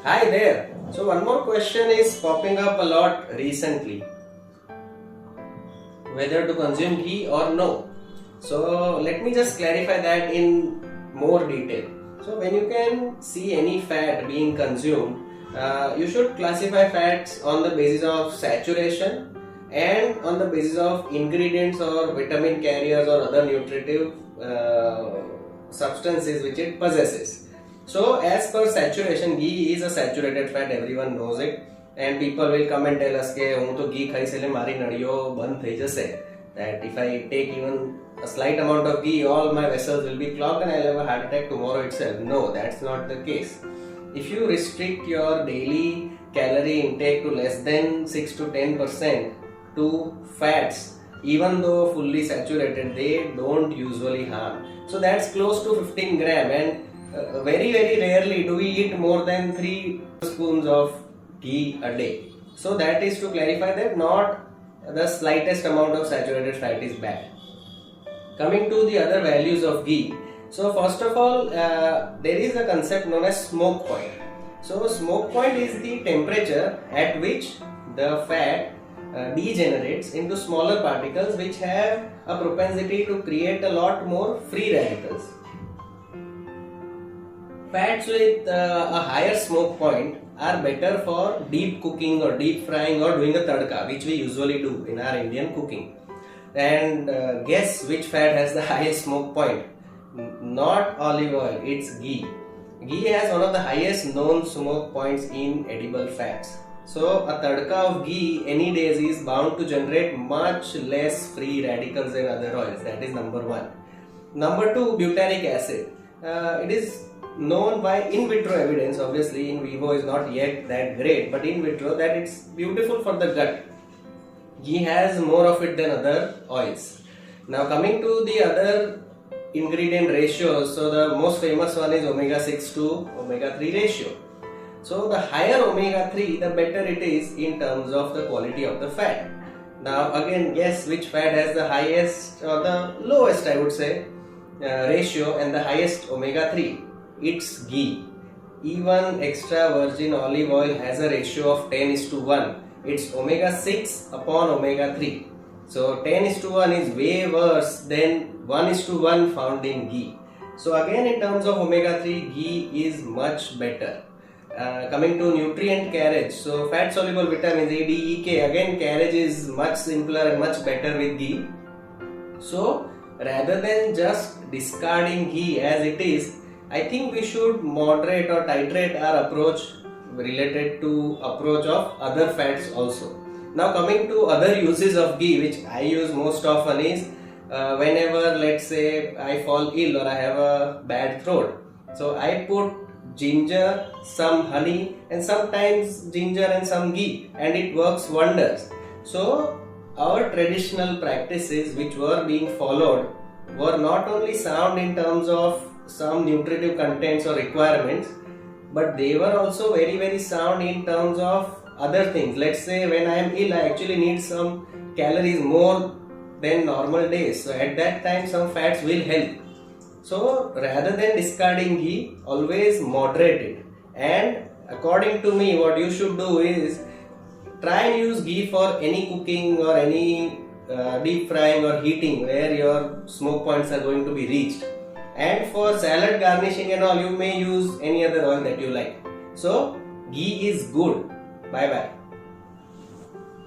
Hi there. So one more question is popping up a lot recently. Whether to consume ghee or no. So let me just clarify that in more detail. So when you can see any fat being consumed, you should classify fats on the basis of saturation and on the basis of ingredients or vitamin carriers or other nutritive substances which it possesses. So as per saturation, ghee is a saturated fat, everyone knows it, and people will come and tell us કે હું તો ઘી ખાઈશ એટલે મારી નળીઓ બંધ થઈ જશે, that if I take even a slight amount of ghee all my vessels will be clogged and I'll have a heart attack tomorrow itself. No, that's not the case. If you restrict your daily calorie intake to less than 6 to 10% to fats, even though fully saturated, they don't usually harm. So that's close to 15 gram, and very rarely do we eat more than 3 spoons of ghee a day. So that is to clarify that not the slightest amount of saturated fat is bad. Coming to the other values of ghee. So first of all, there is a concept known as smoke point. So smoke point is the temperature at which the fat degenerates into smaller particles which have a propensity to create a lot more free radicals. Fats with a higher smoke point are better for deep cooking or deep frying or doing a tadka, which we usually do in our Indian cooking. And guess which fat has the highest smoke point? Not olive oil, it's ghee. Ghee has one of the highest known smoke points in edible fats. So a tadka of ghee any days is bound to generate much less free radicals than other oils. That is number one. Number two, butyric acid. It is known by in vitro evidence, obviously in vivo is not yet that great, but in vitro that it's beautiful for the gut. Ghee has more of it than other oils. Now coming to the other ingredient ratios, so the most famous one is omega-6 to omega-3 ratio. So the higher omega-3, the better it is in terms of the quality of the fat. Now again, guess which fat has the highest or the lowest, I would say, ratio and the highest omega-3. It's ghee. Even extra virgin olive oil has a ratio of 10:1. It's omega-6 upon omega-3. So 10:1 is way worse than 1:1 found in ghee. So again, in terms of omega-3, ghee is much better. Coming to nutrient carriage, so fat soluble vitamins A, D, E, K, again carriage is much simpler and much better with ghee. So rather than just discarding ghee as it is, I think we should moderate or titrate our approach related to approach of other fats also. Now coming to other uses of ghee, which I use most often is whenever, let's say, I fall ill or I have a bad throat. So I put ginger, some honey, and sometimes ginger and some ghee, and it works wonders. So our traditional practices which were being followed were not only sound in terms of some nutritive contents or requirements, but they were also very sound in terms of other things. Let's say when I am ill, I actually need some calories more than normal days. So at that time, some fats will help. So rather than discarding ghee, always moderate it. And according to me, what you should do is try and use ghee for any cooking or any deep frying or heating where your smoke points are going to be reached. And for salad garnishing and all, you may use any other oil that you like. So ghee is good. Bye bye.